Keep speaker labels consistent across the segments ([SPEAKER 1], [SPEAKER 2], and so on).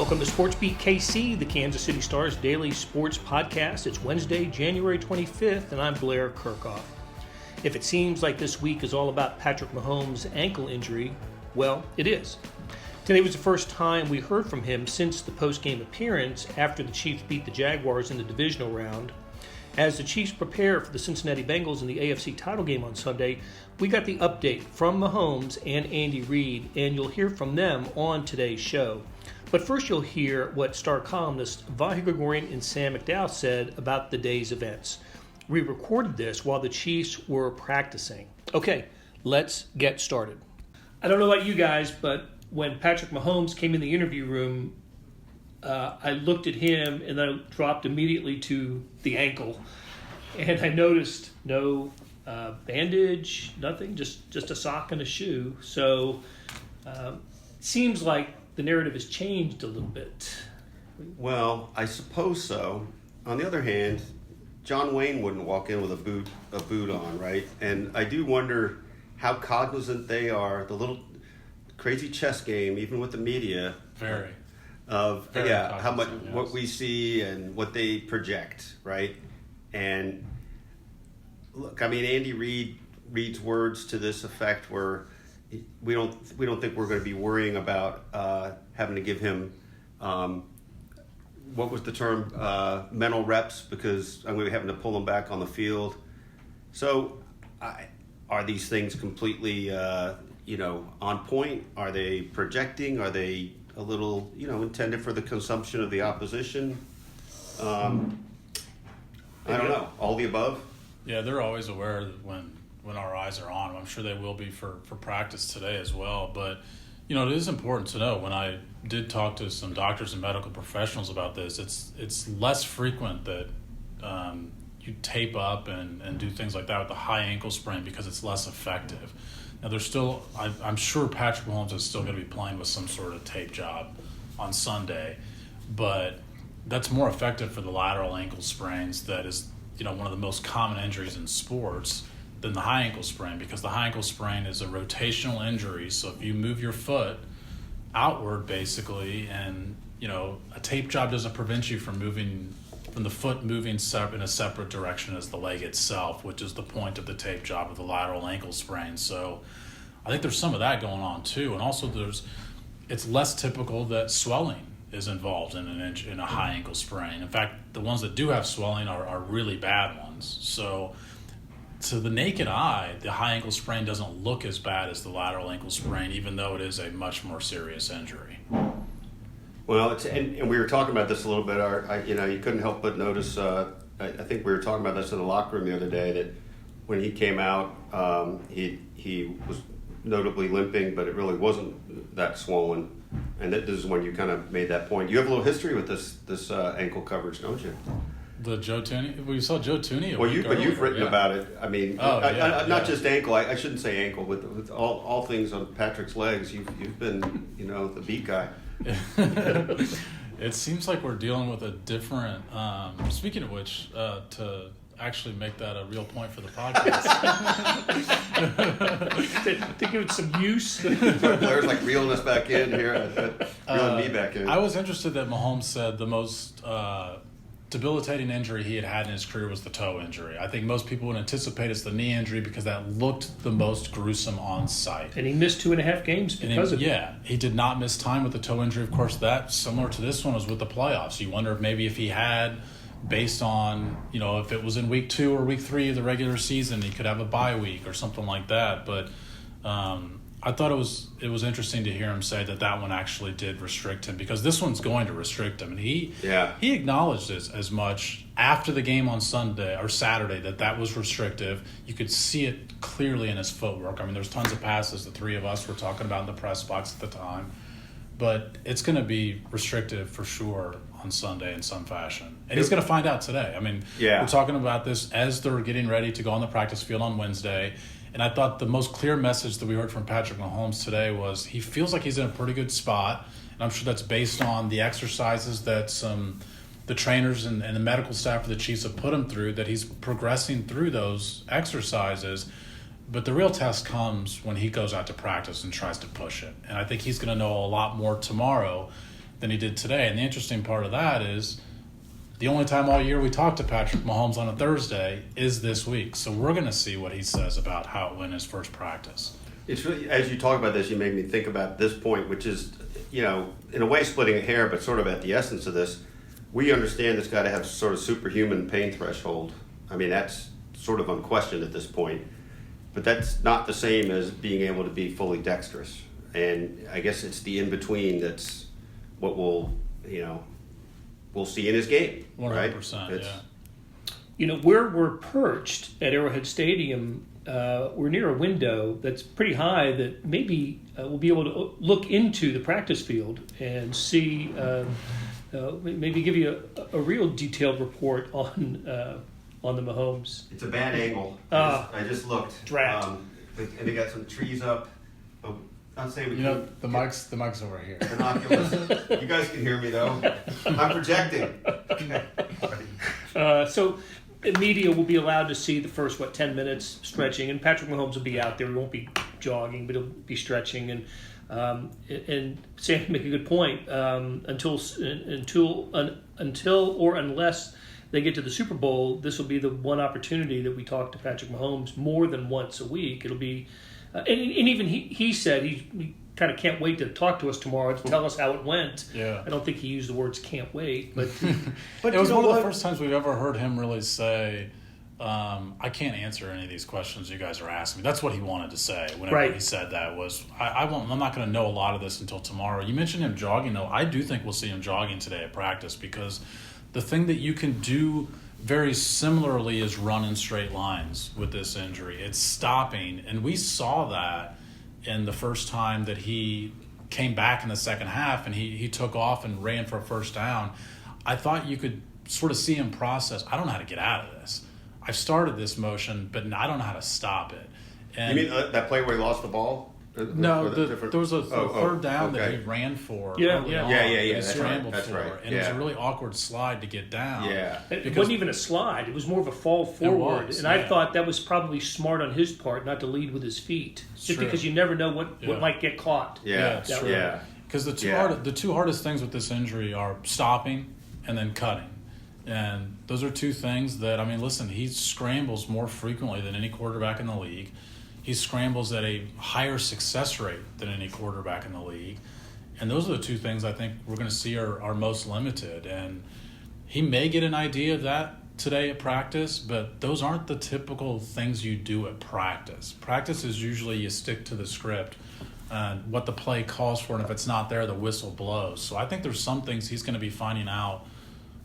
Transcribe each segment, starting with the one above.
[SPEAKER 1] Welcome to SportsBeat KC, the Kansas City Star's daily sports podcast. It's Wednesday, January 25th, and I'm Blair Kirchhoff. If it seems like this week is all about Patrick Mahomes' ankle injury, well, it is. Today was the first time we heard from him since the post-game appearance after the Chiefs beat the Jaguars in the divisional round. As the Chiefs prepare for the Cincinnati Bengals in the AFC title game on Sunday, we got the update from Mahomes and Andy Reid, and you'll hear from them on today's show. But first you'll hear what star columnists Vahe Gregorian and Sam McDowell said about the day's events. We recorded this while the Chiefs were practicing. Okay, let's get started. I don't know about you guys, but when Patrick Mahomes came in the interview room, I looked at him and then I dropped immediately to the ankle. And I noticed no bandage, nothing, just a sock and a shoe. So seems like the narrative has changed a little bit.
[SPEAKER 2] Well, I suppose so. On the other hand, John Wayne wouldn't walk in with a boot on, right? And I do wonder how cognizant they are, the little crazy chess game, even with the media.
[SPEAKER 3] Very
[SPEAKER 2] How much
[SPEAKER 3] yes.
[SPEAKER 2] What we see and what they project, right? And look, I mean, Andy Reid's words to this effect were, we don't think we're going to be worrying about having to give him what was the term, mental reps, because I'm going to be having to pull him back on the field. So are these things completely on point? Are they projecting? Are they a little intended for the consumption of the opposition? I don't know. All the above?
[SPEAKER 3] Yeah, they're always aware that when our eyes are on them. I'm sure they will be for practice today as well. But, it is important to know, when I did talk to some doctors and medical professionals about this, it's less frequent that you tape up and do things like that with a high ankle sprain because it's less effective. Now, I'm sure Patrick Mahomes is still going to be playing with some sort of tape job on Sunday, but that's more effective for the lateral ankle sprains. That is, one of the most common injuries in sports than the high ankle sprain, because the high ankle sprain is a rotational injury. So if you move your foot outward, basically, and, a tape job doesn't prevent you from the foot moving in a separate direction as the leg itself, which is the point of the tape job of the lateral ankle sprain. So I think there's some of that going on too. And also it's less typical that swelling is involved in a high ankle sprain. In fact, the ones that do have swelling are really bad ones. So to the naked eye, the high ankle sprain doesn't look as bad as the lateral ankle sprain, even though it is a much more serious injury.
[SPEAKER 2] Well, and we were talking about this a little bit. You couldn't help but notice. I think we were talking about this in the locker room the other day, that when he came out, he was notably limping, but it really wasn't that swollen. And this is when you kind of made that point. You have a little history with this ankle coverage, don't you?
[SPEAKER 3] The Joe Tooney? We saw Joe Tooney.
[SPEAKER 2] You've written about it. I mean, not just ankle. I shouldn't say ankle. With all things on Patrick's legs, you've been the beat guy.
[SPEAKER 3] It seems like we're dealing with a different. Speaking of which, to actually make that a real point for the podcast,
[SPEAKER 1] think of some use.
[SPEAKER 2] Blair's like reeling us back in here, reeling me back in.
[SPEAKER 3] I was interested that Mahomes said the most debilitating injury he had in his career was the toe injury. I think most people would anticipate it's the knee injury because that looked the most gruesome on sight.
[SPEAKER 1] And he missed 2.5 games because of it.
[SPEAKER 3] Yeah, he did not miss time with the toe injury. Of course, that, similar to this one, was with the playoffs. You wonder if he had, based on, if it was in week 2 or week 3 of the regular season, he could have a bye week or something like that. But I thought it was interesting to hear him say that one actually did restrict him, because this one's going to restrict him. And he acknowledged this as much after the game on Sunday or Saturday, that was restrictive. You could see it clearly in his footwork. I mean, there's tons of passes the three of us were talking about in the press box at the time. But it's going to be restrictive for sure on Sunday in some fashion. And he's going to find out today. I mean, we're talking about this as they're getting ready to go on the practice field on Wednesday. And I thought the most clear message that we heard from Patrick Mahomes today was he feels like he's in a pretty good spot. And I'm sure that's based on the exercises that the trainers and the medical staff of the Chiefs have put him through, that he's progressing through those exercises. But the real test comes when he goes out to practice and tries to push it. And I think he's going to know a lot more tomorrow than he did today. And the interesting part of that is the only time all year we talk to Patrick Mahomes on a Thursday is this week. So we're going to see what he says about how it went his first practice.
[SPEAKER 2] It's really, as you talk about this, you made me think about this point, which is, in a way splitting a hair, but sort of at the essence of this. We understand it's got to have sort of superhuman pain threshold. I mean, that's sort of unquestioned at this point. But that's not the same as being able to be fully dexterous. And I guess it's the in-between that's what we'll see in his game.
[SPEAKER 3] 100%,
[SPEAKER 2] right?
[SPEAKER 1] Yeah. Where we're perched at Arrowhead Stadium, we're near a window that's pretty high that maybe we'll be able to look into the practice field and see, maybe give you a real detailed report on the Mahomes.
[SPEAKER 2] It's a bad angle. I just looked.
[SPEAKER 1] Drat.
[SPEAKER 2] And they got some trees up. But I'll say we can.
[SPEAKER 3] The mic's over here.
[SPEAKER 2] Binoculars. You guys can hear me though. I'm projecting.
[SPEAKER 1] So media will be allowed to see the first 10 minutes stretching, and Patrick Mahomes will be out there. He won't be jogging, but he'll be stretching. And Sam make a good point. Until or unless they get to the Super Bowl, this will be the one opportunity that we talk to Patrick Mahomes more than once a week. It'll be, and even he said he kind of can't wait to talk to us tomorrow to tell us how it went.
[SPEAKER 3] Yeah.
[SPEAKER 1] I don't think he used the words "can't wait," but
[SPEAKER 3] it was one of the first times we've ever heard him really say, I can't answer any of these questions you guys are asking me. That's what he wanted to say whenever he said that was, I'm not going to know a lot of this until tomorrow. You mentioned him jogging, though. I do think we'll see him jogging today at practice, because the thing that you can do very similarly is run in straight lines with this injury. It's stopping, and we saw that in the first time that he came back in the second half and he took off and ran for a first down. I thought you could sort of see him process, I don't know how to get out of this. I've started this motion, but I don't know how to stop it. And
[SPEAKER 2] you mean that play where he lost the ball?
[SPEAKER 3] No, there was a third down that he ran for.
[SPEAKER 1] Yeah.
[SPEAKER 3] He scrambled
[SPEAKER 2] that's
[SPEAKER 3] for,
[SPEAKER 2] right.
[SPEAKER 3] and it was a really awkward slide to get down.
[SPEAKER 2] Yeah,
[SPEAKER 1] it wasn't even a slide; it was more of a fall forward.
[SPEAKER 3] Was,
[SPEAKER 1] and I thought that was probably smart on his part not to lead with his feet, just
[SPEAKER 3] true.
[SPEAKER 1] because you never know what might get caught.
[SPEAKER 3] It's true.
[SPEAKER 2] Yeah,
[SPEAKER 3] because the two hardest things with this injury are stopping and then cutting. And those are two things that, I mean, listen, he scrambles more frequently than any quarterback in the league. He scrambles at a higher success rate than any quarterback in the league. And those are the two things I think we're going to see are most limited. And he may get an idea of that today at practice, but those aren't the typical things you do at practice. Practice is usually you stick to the script and what the play calls for, and if it's not there, the whistle blows. So I think there's some things he's going to be finding out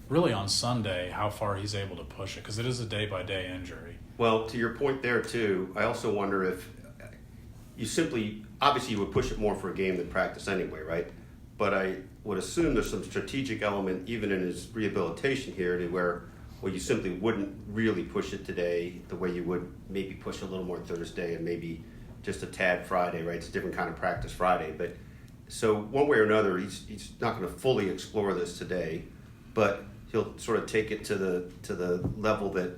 [SPEAKER 3] really on Sunday how far he's able to push it, because it is a day-by-day injury.
[SPEAKER 2] Well, to your point there, too, I also wonder if obviously you would push it more for a game than practice anyway, right? But I would assume there's some strategic element even in his rehabilitation here to where you simply wouldn't really push it today the way you would maybe push a little more Thursday and maybe just a tad Friday, right? It's a different kind of practice Friday. But so one way or another, he's not going to fully explore this today, but he'll sort of take it to the level that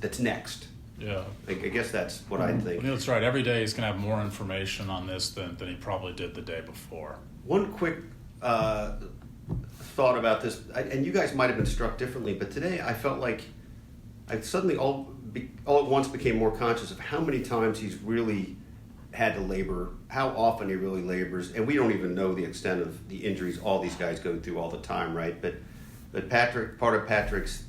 [SPEAKER 2] that's next.
[SPEAKER 3] Yeah,
[SPEAKER 2] I guess that's what I think.
[SPEAKER 3] That's right. Every day he's going to have more information on this than he probably did the day before.
[SPEAKER 2] One quick thought about this, and you guys might have been struck differently, but today I felt like I suddenly all at once became more conscious of how many times he's really had to labor, how often he really labors, and we don't even know the extent of the injuries all these guys go through all the time, right? But part of Patrick's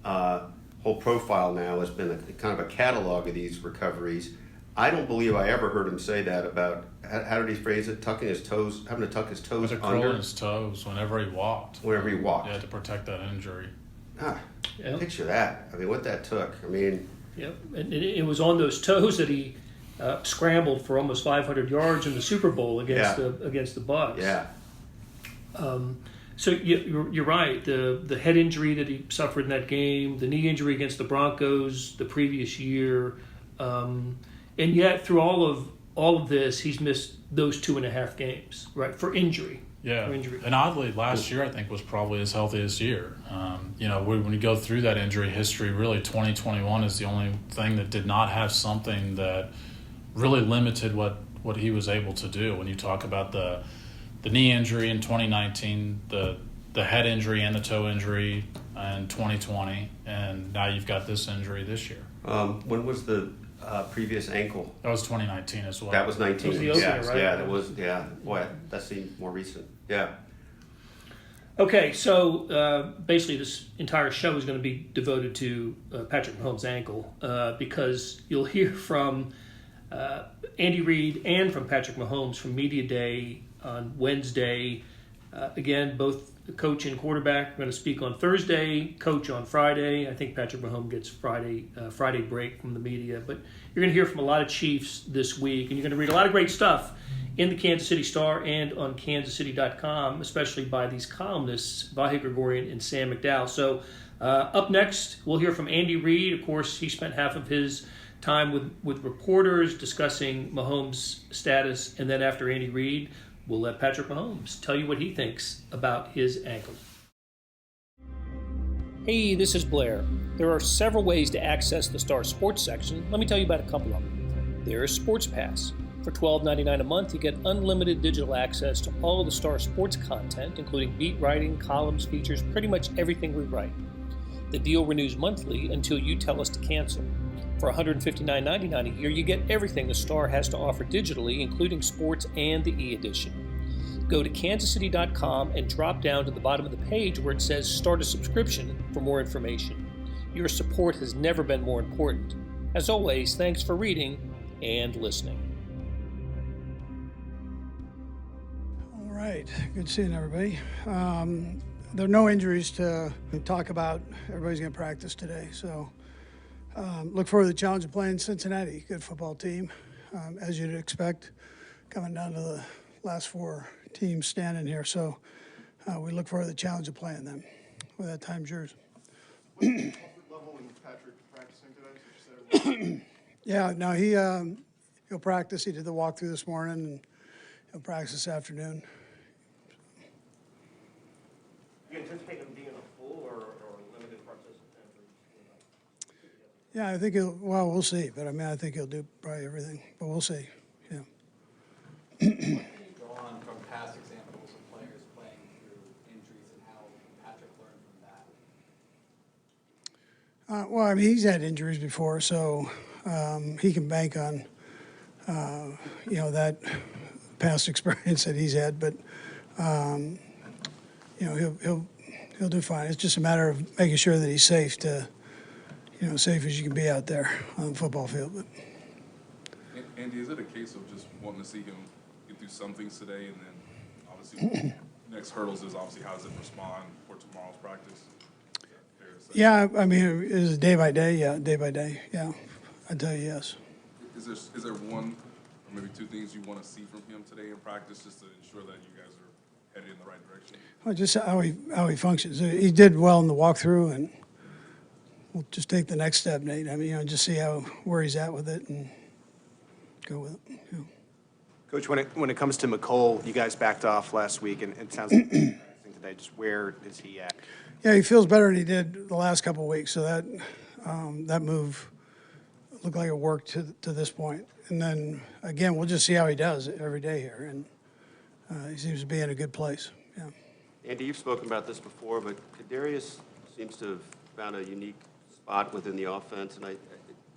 [SPEAKER 2] whole profile now has been a kind of a catalog of these recoveries. I don't believe I ever heard him say that about, how did he phrase it, having to tuck his toes
[SPEAKER 3] With
[SPEAKER 2] under?
[SPEAKER 3] his toes whenever he walked.
[SPEAKER 2] Yeah,
[SPEAKER 3] to protect that injury.
[SPEAKER 2] Picture that. I mean, what that took. I mean...
[SPEAKER 1] Yep, and it was on those toes that he scrambled for almost 500 yards in the Super Bowl against the Bucs.
[SPEAKER 2] Yeah.
[SPEAKER 1] So you're right. The head injury that he suffered in that game, the knee injury against the Broncos the previous year, and yet through all of this, he's missed those 2.5 games, right, for injury.
[SPEAKER 3] Yeah, and oddly, last year I think was probably his healthiest year. When you go through that injury history, really 2021 is the only thing that did not have something that really limited what he was able to do. When you talk about the knee injury in 2019, the head injury and the toe injury in 2020, and now you've got this injury this year.
[SPEAKER 2] When was the previous ankle?
[SPEAKER 3] That was 2019 as well.
[SPEAKER 2] That was 19.
[SPEAKER 1] It was the opener, right?
[SPEAKER 2] Yeah, that was. Yeah, boy, that seemed more recent. Yeah.
[SPEAKER 1] Okay, so basically this entire show is going to be devoted to Patrick Mahomes' ankle because you'll hear from Andy Reid and from Patrick Mahomes from Media Day on Wednesday. Again, both the coach and quarterback are going to speak on Thursday, coach on Friday. I think Patrick Mahomes gets Friday break from the media. But you're going to hear from a lot of Chiefs this week, and you're going to read a lot of great stuff in the Kansas City Star and on kansascity.com, especially by these columnists, Vahe Gregorian and Sam McDowell. So up next, we'll hear from Andy Reid. Of course, he spent half of his time with reporters discussing Mahomes' status, and then after Andy Reid, we'll let Patrick Mahomes tell you what he thinks about his ankle. Hey, this is Blair. There are several ways to access the Star Sports section. Let me tell you about a couple of them. There is Sports Pass. For $12.99 a month, you get unlimited digital access to all of the Star Sports content, including beat writing, columns, features, pretty much everything we write. The deal renews monthly until you tell us to cancel. For $159.99 a year, you get everything the Star has to offer digitally, including sports and the e-edition. Go to kansascity.com and drop down to the bottom of the page where it says Start a Subscription for more information. Your support has never been more important. As always, thanks for reading and listening.
[SPEAKER 4] All right, good seeing everybody. There are no injuries to talk about. Everybody's going to practice today, so look forward to the challenge of playing Cincinnati. Good football team, as you'd expect, coming down to the last four teams standing here. So we look forward to the challenge of playing them. With that, time's yours.
[SPEAKER 5] What's the level in Patrick practicing today?
[SPEAKER 4] Yeah, no, he'll practice. He did the walkthrough this morning, and he'll practice this afternoon.
[SPEAKER 1] You anticipate him being a full or limited participant?
[SPEAKER 4] Yeah, I think we'll see. But, I think he'll do probably everything. But we'll see, yeah.
[SPEAKER 6] What can you go on from past examples of players playing through injuries and how Patrick learned from that?
[SPEAKER 4] He's had injuries before, so he can bank on, that past experience that he's had. But, he'll do fine. It's just a matter of making sure that he's safe safe as you can be out there on the football field. But
[SPEAKER 5] Andy, is it a case of just wanting to see him get through some things today, and then obviously next hurdles is obviously how does it respond for tomorrow's practice?
[SPEAKER 4] Yeah, is it day by day? Yeah, day by day. Yeah, I'd tell you yes.
[SPEAKER 5] Is there one or maybe two things you want to see from him today in practice just to ensure that you guys are headed in the right direction?
[SPEAKER 4] Well, just how he functions. He did well in the walkthrough, and we'll just take the next step, Nate. Just see where he's at with it and go with it. Yeah.
[SPEAKER 7] Coach, when it comes to McCole, you guys backed off last week, and it sounds like today. Just where is he at?
[SPEAKER 4] Yeah, he feels better than he did the last couple of weeks. So that move looked like it worked to this point. And then again, we'll just see how he does every day here, and he seems to be in a good place. Yeah.
[SPEAKER 2] Andy, you've spoken about this before, but Kadarius seems to have found a unique spot within the offense, and I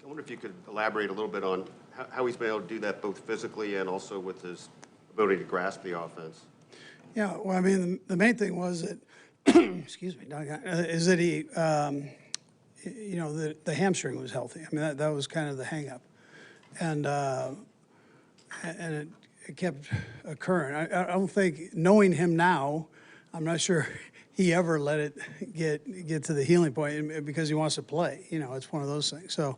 [SPEAKER 2] wonder if you could elaborate a little bit on how he's been able to do that both physically and also with his ability to grasp the offense.
[SPEAKER 4] Yeah, well, the main thing was that, excuse me, is that he, the hamstring was healthy. That was kind of the hang-up. And it kept occurring. I don't think, knowing him now, I'm not sure he ever let it get to the healing point because he wants to play. It's one of those things. So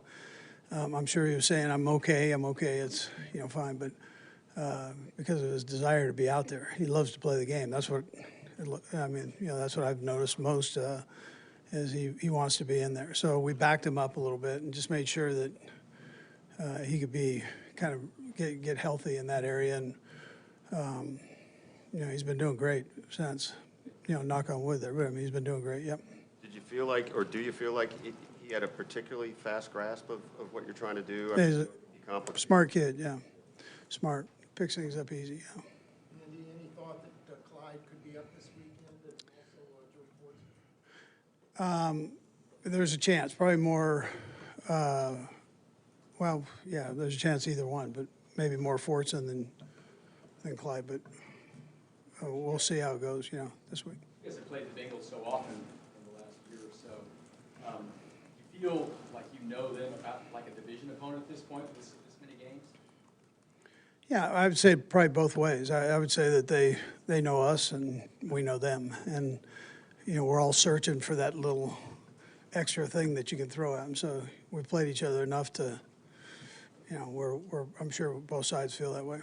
[SPEAKER 4] I'm sure he was saying, I'm okay, it's, fine. But because of his desire to be out there, he loves to play the game. That's what, that's what I've noticed most is he wants to be in there. So we backed him up a little bit and just made sure that he could be kind of get healthy in that area. And, he's been doing great since. Knock on wood there, but he's been doing great, yep.
[SPEAKER 2] Did you feel like, or do you feel like he had a particularly fast grasp of what you're trying to do?
[SPEAKER 4] He's a smart kid, yeah. Smart. Picks things up easy, yeah.
[SPEAKER 8] Andy, any thought
[SPEAKER 4] There's a chance, probably more. Well, yeah, there's a chance either one, but maybe more Fortson than Clyde. But we'll see how it goes. This week.
[SPEAKER 6] You guys have played the Bengals so often in the last year or so. You feel like you know them about like a division opponent at this point with this many games?
[SPEAKER 4] Yeah, I would say probably both ways. I would say that they know us and we know them, and we're all searching for that little extra thing that you can throw at them. So we've played each other enough to, I'm sure both sides feel that way.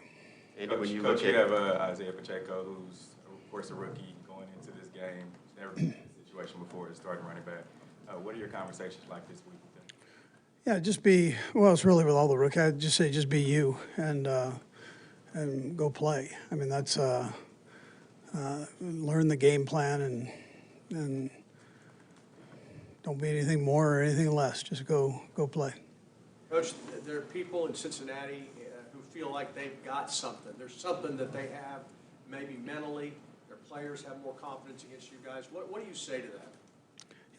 [SPEAKER 2] And
[SPEAKER 8] Coach,
[SPEAKER 2] when you
[SPEAKER 8] Coach,
[SPEAKER 2] look
[SPEAKER 8] you
[SPEAKER 2] at
[SPEAKER 8] have Isaiah Pacheco, who's of course a rookie going into this game. He's never been in this situation before as starting running back. What are your conversations like this week with them?
[SPEAKER 4] Yeah, it's really with all the rookies. I'd just say just be you and go play. I mean, that's learn the game plan and don't be anything more or anything less. Just go play.
[SPEAKER 9] Coach, there are people in Cincinnati who feel like they've got something. There's something that they have, maybe mentally. Their players have more confidence against you guys. What do you say to that?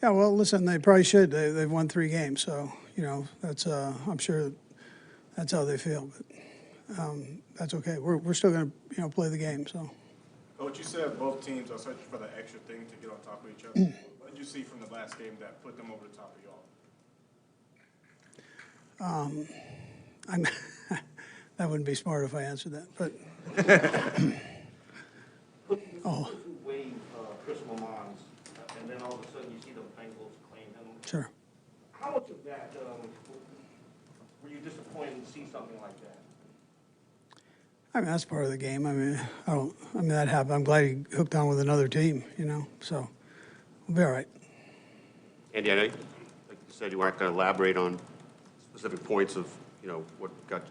[SPEAKER 4] Yeah, well, listen, they probably should. They've won 3 games, so that's I'm sure that's how they feel. But that's okay. We're still going to play the game. So.
[SPEAKER 10] Coach, you said both teams are searching for the extra thing to get on top of each other. What did you see from the last game that put them over the top of y'all?
[SPEAKER 4] That wouldn't be smart if I answered that, but
[SPEAKER 11] Wade, Chris Mahomes, and then all of a sudden you see the Bengals claim him.
[SPEAKER 4] sure.
[SPEAKER 11] How much of that were you disappointed to see something like that?
[SPEAKER 4] I mean, that's part of the game. I mean, that happened. I'm glad he hooked on with another team, so we'll be all right.
[SPEAKER 2] Andy, I know, like you said, you weren't going to elaborate on specific points of what got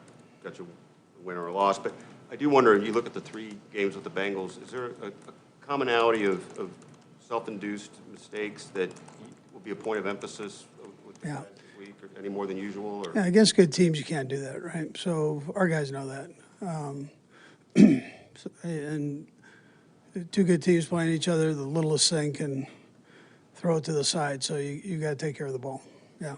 [SPEAKER 2] you a win or a loss, but I do wonder, you look at the 3 games with the Bengals, is there a commonality of self-induced mistakes that will be a point of emphasis with this week, or any more than usual? Or?
[SPEAKER 4] Yeah, against good teams, you can't do that, right? So our guys know that. And 2 good teams playing each other, the littlest thing can throw it to the side, so you got to take care of the ball. Yeah.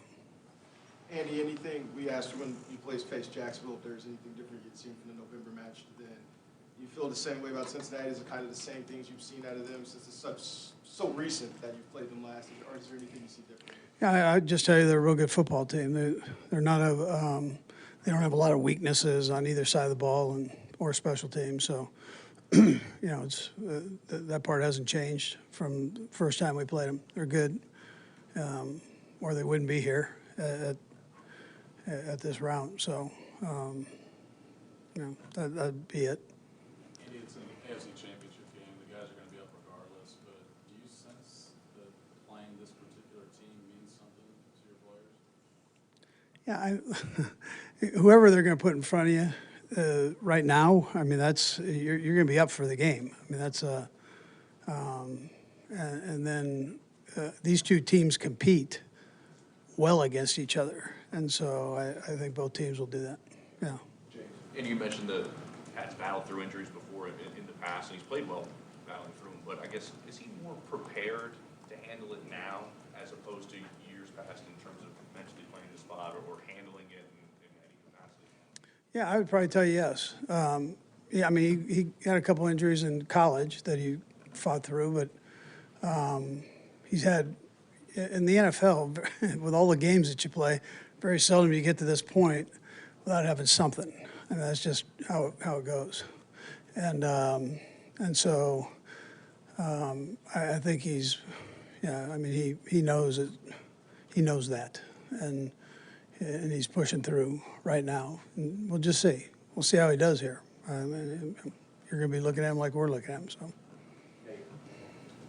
[SPEAKER 10] Andy, anything we asked you when you faced Jacksonville, if there's anything different you'd seen from the November match to then? You feel the same way about Cincinnati? Is it kind of the same things you've seen out of them since it's so recent that you've played them last? Or is there anything you see different?
[SPEAKER 4] Yeah, I'd just tell you they're a real good football team. They're not they don't have a lot of weaknesses on either side of the ball or special teams. So, it's that part hasn't changed from the first time we played them. They're good, or they wouldn't be here at this round. So, that'd be it.
[SPEAKER 3] Andy, it's an AFC Championship game. The guys are going to be up regardless. But do you sense that playing this particular team means something to your players?
[SPEAKER 4] Yeah, whoever they're going to put in front of you right now, I mean, you're going to be up for the game. I mean, that's and then these 2 teams compete well against each other, and so I think both teams will do that. Yeah.
[SPEAKER 12] And you mentioned the Pat's battled through injuries before in the past, and he's played well battling through them. But I guess, is he more prepared to handle it now as opposed to years past in terms of mentally playing the spot or handling it in any capacity?
[SPEAKER 4] Yeah, I would probably tell you yes. Yeah, I mean, he had a couple injuries in college that he fought through, but he's had in the NFL with all the games that you play, very seldom you get to this point without having something. I mean, that's just how it goes. And so I think he's, I mean, he knows it. He knows that, and he's pushing through right now. And we'll just see. We'll see how he does here. I mean, you're going to be looking at him like we're looking at him. So.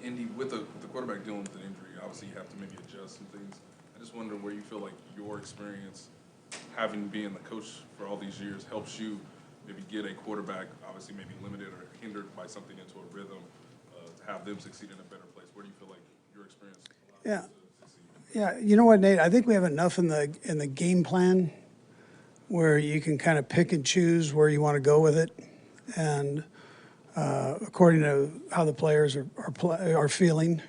[SPEAKER 5] Andy, with the quarterback dealing with an injury, obviously you have to maybe adjust some things. I just wonder where you feel like your experience, having been the coach for all these years, helps you maybe get a quarterback, obviously maybe limited or hindered by something, into a rhythm, to have them succeed in a better place. Where do you feel like your experience allows you to succeed?
[SPEAKER 4] Yeah, you know what, Nate? I think we have enough in the game plan where you can kind of pick and choose where you want to go with it, and according to how the players are feeling,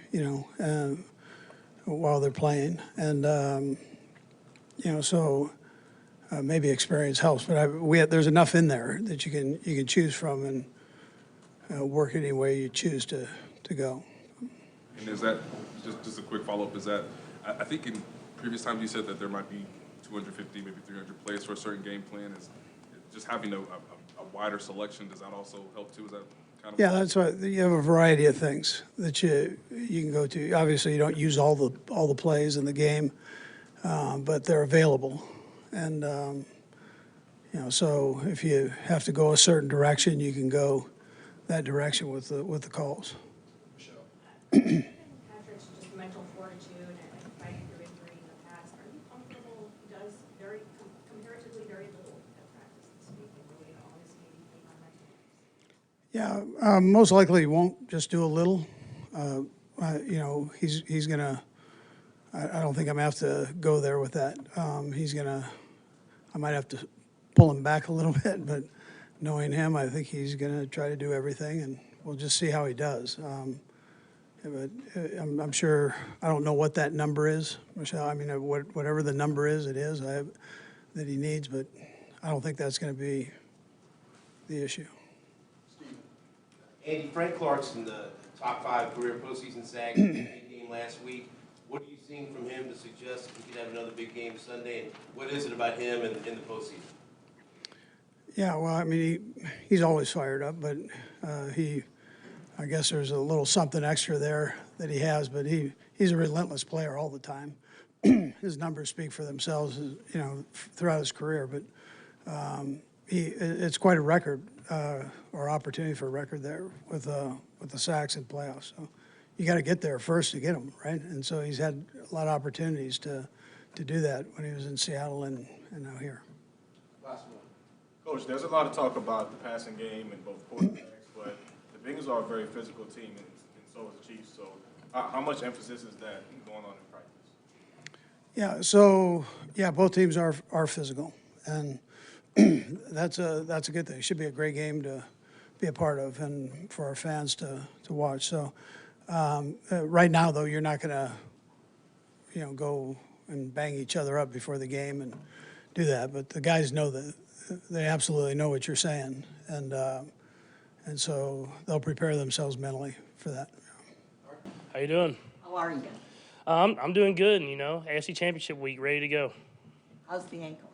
[SPEAKER 4] while they're playing. And, so maybe experience helps. But there's enough in there that you can choose from and work any way you choose to go.
[SPEAKER 5] And is that, just a quick follow-up, is that, I think in previous times you said that there might be 250, maybe 300 plays for a certain game plan. Is just having a wider selection, does that also help too? Is that kind of?
[SPEAKER 4] Yeah, that's why you have a variety of things that you can go to. Obviously, you don't use all the plays in the game, but they're available. And, so if you have to go a certain direction, you can go that direction with the calls.
[SPEAKER 13] Patrick's just mental fortitude and fighting through injury in the past. Are you comfortable? He does comparatively very little at practice this week, and really in August, maybe 8 or 9 games.
[SPEAKER 4] Yeah, most likely he won't just do a little. He's gonna. I don't think I'm gonna have to go there with that. I might have to pull him back a little bit, but knowing him, I think he's gonna try to do everything, and we'll just see how he does. But I'm sure, I don't know what that number is, Michelle. I mean, whatever the number is, it is that he needs, but I don't think that's going to be the issue.
[SPEAKER 14] Andy, Frank Clarkson, the top 5 career postseason sack game last week. What are you seeing from him to suggest he could have another big game Sunday? And what is it about him in the postseason?
[SPEAKER 4] Yeah, well, I mean, he's always fired up, but I guess there's a little something extra there that he has, but he's a relentless player all the time. His numbers speak for themselves, throughout his career, but it's quite a record or opportunity for a record there with the sacks and playoffs. So you got to get there first to get them, right? And so he's had a lot of opportunities to do that when he was in Seattle and now here.
[SPEAKER 15] Last one. Coach, there's a lot of talk about the passing game and both quarterbacks, but the Bengals are a very physical team, and so is the Chiefs. So how much emphasis is that going on in practice?
[SPEAKER 4] Yeah, both teams are physical, and that's a good thing. It should be a great game to be a part of and for our fans to watch. So right now, though, you're not going to go and bang each other up before the game and do that. But the guys know that they absolutely know what you're saying, and so they'll prepare themselves mentally for that.
[SPEAKER 16] How you doing?
[SPEAKER 17] How are you?
[SPEAKER 16] I'm doing good, AFC Championship week, ready to go.
[SPEAKER 17] How's the ankle?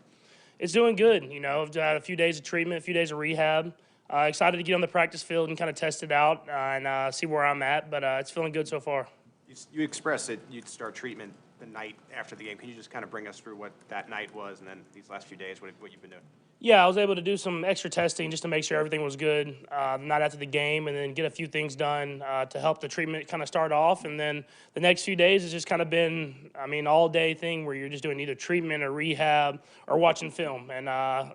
[SPEAKER 16] It's doing good, I've had a few days of treatment, a few days of rehab. Excited to get on the practice field and kind of test it out and see where I'm at, but it's feeling good so far.
[SPEAKER 7] You expressed that you'd start treatment the night after the game. Can you just kind of bring us through what that night was and then these last few days, what you've been doing?
[SPEAKER 16] Yeah, I was able to do some extra testing just to make sure everything was good the night after the game, and then get a few things done to help the treatment kind of start off. And then the next few days has just kind of been, all-day thing where you're just doing either treatment or rehab or watching film. And I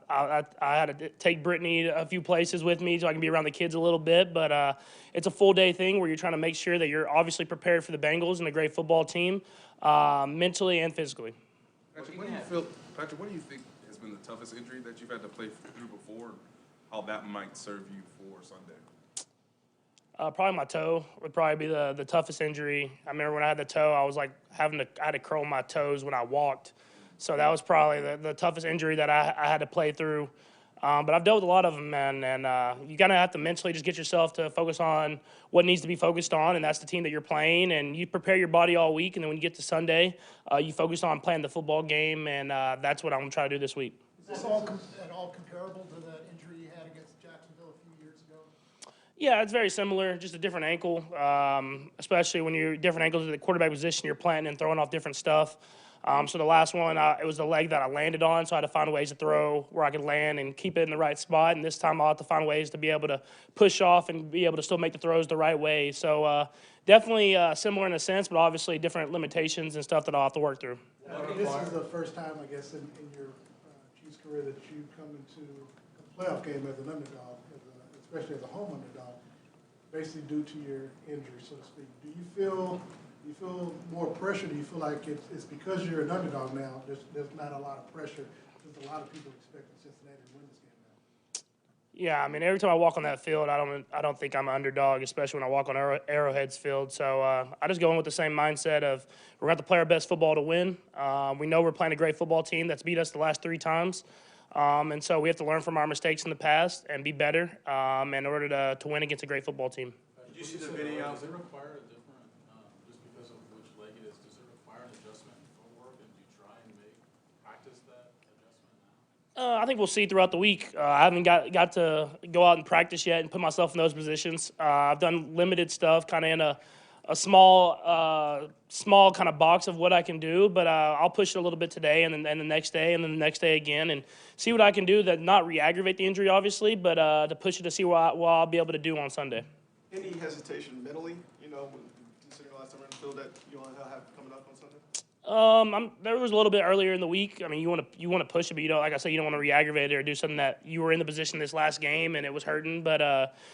[SPEAKER 16] had to take Brittany a few places with me so I can be around the kids a little bit. But it's a full-day thing where you're trying to make sure that you're obviously prepared for the Bengals and a great football team, mentally and physically.
[SPEAKER 5] Patrick, what do you think has been the toughest injury that you've had to play through before, and how that might serve you for Sunday?
[SPEAKER 16] Probably my toe would probably be the toughest injury. I remember when I had the toe, I was like I had to curl my toes when I walked. So that was probably the toughest injury that I had to play through. But I've dealt with a lot of them, man, and you gotta have to mentally just get yourself to focus on what needs to be focused on, and that's the team that you're playing, and you prepare your body all week, and then when you get to Sunday, you focus on playing the football game, and that's what I'm gonna try to do this week.
[SPEAKER 18] Is this at all comparable to the injury you had against Jacksonville a few years ago?
[SPEAKER 16] Yeah, it's very similar, just a different ankle, especially when you're different ankles at the quarterback position, you're planting and throwing off different stuff. So the last one, it was the leg that I landed on, so I had to find ways to throw where I could land and keep it in the right spot. And this time I'll have to find ways to be able to push off and be able to still make the throws the right way. So definitely similar in a sense, but obviously different limitations and stuff that I'll have to work through.
[SPEAKER 18] This is the first time, I guess, in your Chiefs career that you come into a playoff game as an underdog, especially as a home underdog, basically due to your injury, so to speak. Do you feel more pressure? Do you feel like it's because you're an underdog now, there's not a lot of pressure, because a lot of people expecting Cincinnati to win this game now?
[SPEAKER 16] Yeah, I mean, every time I walk on that field, I don't think I'm an underdog, especially when I walk on Arrowhead's field. So I just go in with the same mindset of we're going to play our best football to win. We know we're playing a great football team that's beat us the last 3 times. And so we have to learn from our mistakes in the past and be better in order to win against a great football team.
[SPEAKER 9] Did you see the video?
[SPEAKER 3] Does it require a different, just because of which leg it is, does it require an adjustment in footwork, and do you try and practice that adjustment now?
[SPEAKER 16] I think we'll see throughout the week. I haven't got to go out and practice yet and put myself in those positions. I've done limited stuff, kind of in a small kind of box of what I can do, but I'll push it a little bit today and then the next day and then the next day again and see what I can do to not re-aggravate the injury, obviously, but to push it to see what I'll be able to do on Sunday.
[SPEAKER 10] Any hesitation mentally, considering the last time we're in the field that you want to have coming up on Sunday?
[SPEAKER 16] There was a little bit earlier in the week. I mean, you want to push it, but like I said, you don't want to re-aggravate it or do something that you were in the position this last game and it was hurting. But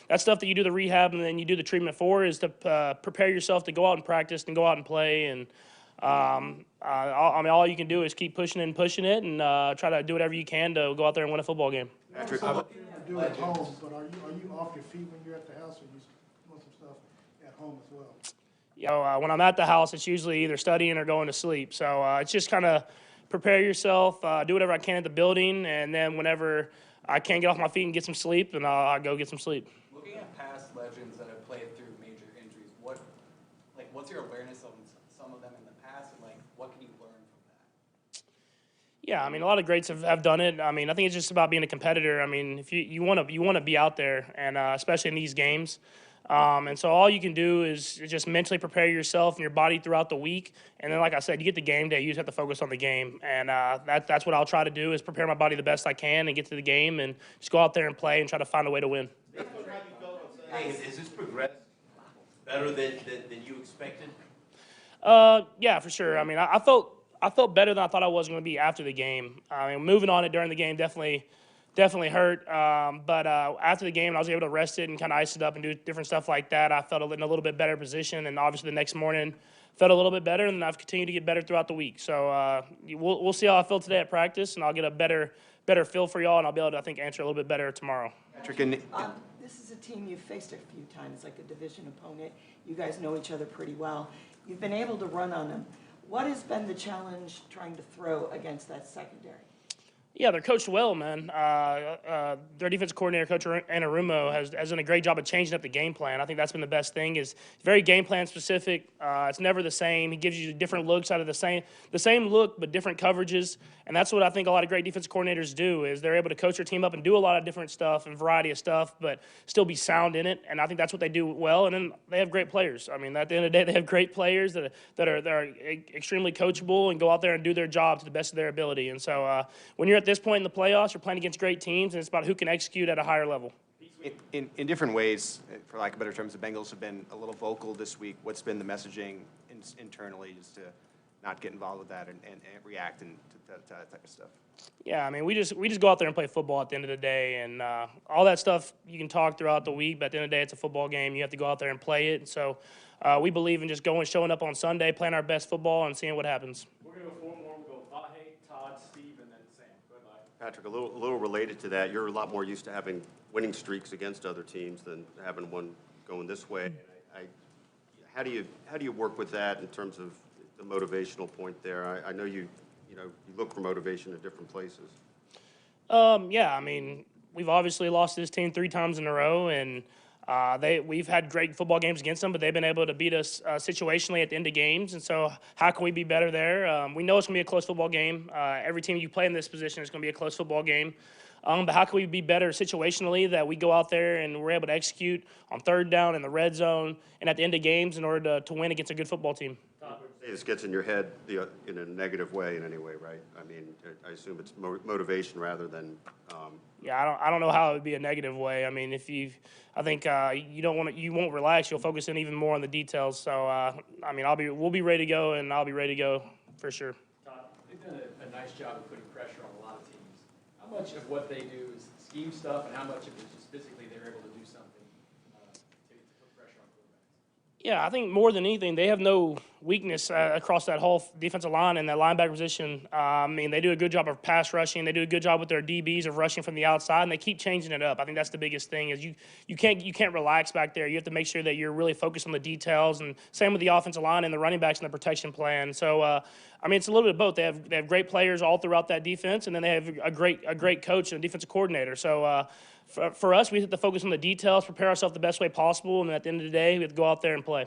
[SPEAKER 16] that stuff that you do the rehab and then you do the treatment for is to prepare yourself to go out and practice and go out and play. And all you can do is keep pushing it and try to do whatever you can to go out there and win a football game.
[SPEAKER 18] Patrick, I do at home, but are you off your feet when you're at the house, or you doing some stuff at home as well?
[SPEAKER 16] When I'm at the house, it's usually either studying or going to sleep. So it's just kind of prepare yourself, do whatever I can at the building, and then whenever I can't get off my feet and get some sleep, then I'll go get some sleep.
[SPEAKER 6] Looking at past legends that have played through major injuries, what's your awareness of some of them in the past, and what can you learn from that?
[SPEAKER 16] Yeah, I mean, a lot of greats have done it. I mean, I think it's just about being a competitor. I mean, if you want to be out there, and especially in these games. And so all you can do is just mentally prepare yourself and your body throughout the week. And then, like I said, you get the game day, you just have to focus on the game. And that's what I'll try to do is prepare my body the best I can and get to the game and just go out there and play and try to find a way to win.
[SPEAKER 14] Hey, has this progressed better than you expected?
[SPEAKER 16] Yeah, for sure. I mean, I felt better than I thought I was going to be after the game. I mean, moving on it during the game definitely hurt. But after the game, I was able to rest it and kind of ice it up and do different stuff like that. I felt in a little bit better position, and obviously the next morning felt a little bit better, and I've continued to get better throughout the week. So we'll see how I feel today at practice, and I'll get a better feel for y'all, and I'll be able to, I think, answer a little bit better tomorrow.
[SPEAKER 14] Patrick,
[SPEAKER 17] this is a team you've faced a few times, like a division opponent. You guys know each other pretty well. You've been able to run on them. What has been the challenge trying to throw against that secondary?
[SPEAKER 16] Yeah, they're coached well, man. Their defensive coordinator, Coach Anarumo, has done a great job of changing up the game plan. I think that's been the best thing. Is very game plan specific. It's never the same. He gives you different looks out of the same look, but different coverages. And that's what I think a lot of great defensive coordinators do. Is they're able to coach their team up and do a lot of different stuff and variety of stuff, but still be sound in it. And I think that's what they do well. And then they have great players. I mean, at the end of the day, they have great players that are extremely coachable and go out there and do their job to the best of their ability. And so when you're at this point in the playoffs, you're playing against great teams, and it's about who can execute at a higher level.
[SPEAKER 7] In different ways, for lack of better terms, the Bengals have been a little vocal this week. What's been the messaging internally just to not get involved with that and react and to that type of stuff?
[SPEAKER 16] Yeah, I mean, we just go out there and play football at the end of the day, and all that stuff you can talk throughout the week, but at the end of the day, it's a football game. You have to go out there and play it. And so we believe in just showing up on Sunday, playing our best football, and seeing what happens.
[SPEAKER 6] We're going to go 4 more. We'll go Vahe, Todd, Steve, and then Sam. Go ahead, Vahe.
[SPEAKER 2] Patrick, a little related to that, you're a lot more used to having winning streaks against other teams than having one going this way. How do you work with that in terms of the motivational point there? I know you look for motivation in different places.
[SPEAKER 16] Yeah, I mean, we've obviously lost this team 3 times in a row, and we've had great football games against them, but they've been able to beat us situationally at the end of games. And so how can we be better there? We know it's going to be a close football game. Every team you play in this position is going to be a close football game. But how can we be better situationally that we go out there and we're able to execute on 3rd down in the red zone and at the end of games in order to win against a good football team?
[SPEAKER 2] This gets in your head in a negative way in any way, right? I mean, I assume it's motivation rather than.
[SPEAKER 16] Yeah, I don't know how it would be a negative way. I mean, I think you won't relax. You'll focus in even more on the details. So I mean, we'll be ready to go, and I'll be ready to go for sure.
[SPEAKER 6] Todd, they've done a nice job of putting pressure on a lot of teams. How much of what they do is scheme stuff, and how much of it is just physically they're able to do something to put pressure on quarterbacks?
[SPEAKER 16] Yeah, I think more than anything, they have no weakness across that whole defensive line and that linebacker position. I mean, they do a good job of pass rushing. They do a good job with their DBs of rushing from the outside, and they keep changing it up. I think that's the biggest thing is you can't relax back there. You have to make sure that you're really focused on the details, and same with the offensive line and the running backs and the protection plan. So, I mean, it's a little bit of both. They have great players all throughout that defense, and then they have a great coach and a defensive coordinator. So, for us, we have to focus on the details, prepare ourselves the best way possible, and at the end of the day, we have to go out there and play.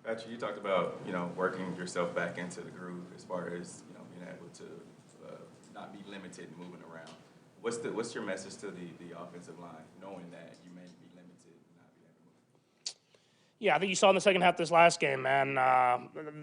[SPEAKER 8] Patrick, you talked about, working yourself back into the groove as far as, being able to not be limited and moving around. What's your message to the offensive line, knowing that you may be limited and not be able to move?
[SPEAKER 16] Yeah, I think you saw in the second half of this last game, man,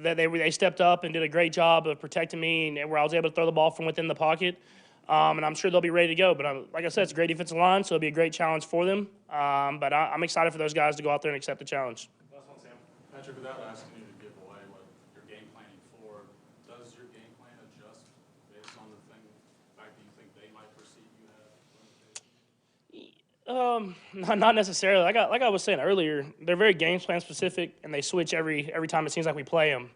[SPEAKER 16] they stepped up and did a great job of protecting me, and where I was able to throw the ball from within the pocket. And I'm sure they'll be ready to go. But like I said, it's a great defensive line, so it'll be a great challenge for them. But I'm excited for those guys to go out there and accept the challenge.
[SPEAKER 3] Last one, Sam. Patrick, without asking you to give away what you're game planning for, does your game plan adjust based on the fact that you think they might perceive you have?
[SPEAKER 16] Not necessarily. Like I was saying earlier, they're very game plan specific, and they switch every time it seems like we play them.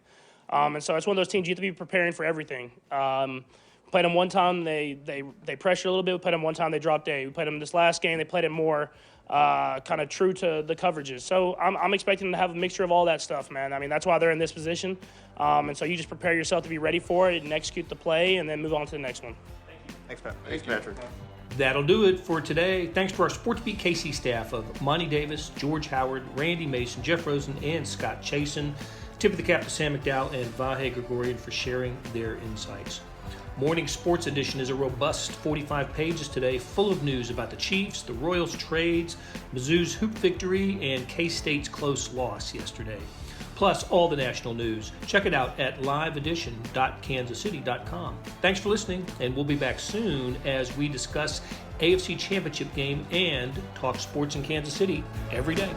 [SPEAKER 16] And so it's one of those teams you have to be preparing for everything. Played them one time, they pressured a little bit. We played them one time, they dropped A. We played them this last game, they played it more kind of true to the coverages. So I'm expecting to have a mixture of all that stuff, man. I mean, that's why they're in this position. And so you just prepare yourself to be ready for it and execute the play and then move on to the next one.
[SPEAKER 7] Thanks, Patrick.
[SPEAKER 1] That'll do it for today. Thanks to our SportsBeat KC staff of Monty Davis, George Howard, Randy Mason, Jeff Rosen, and Scott Chasen. Tip of the cap to Sam McDowell and Vahe Gregorian for sharing their insights. Morning Sports Edition is a robust 45 pages today, full of news about the Chiefs, the Royals trades, Mizzou's hoop victory, and K-State's close loss yesterday. Plus all the national news. Check it out at liveedition.kansascity.com. Thanks for listening, and we'll be back soon as we discuss AFC Championship game and talk sports in Kansas City every day.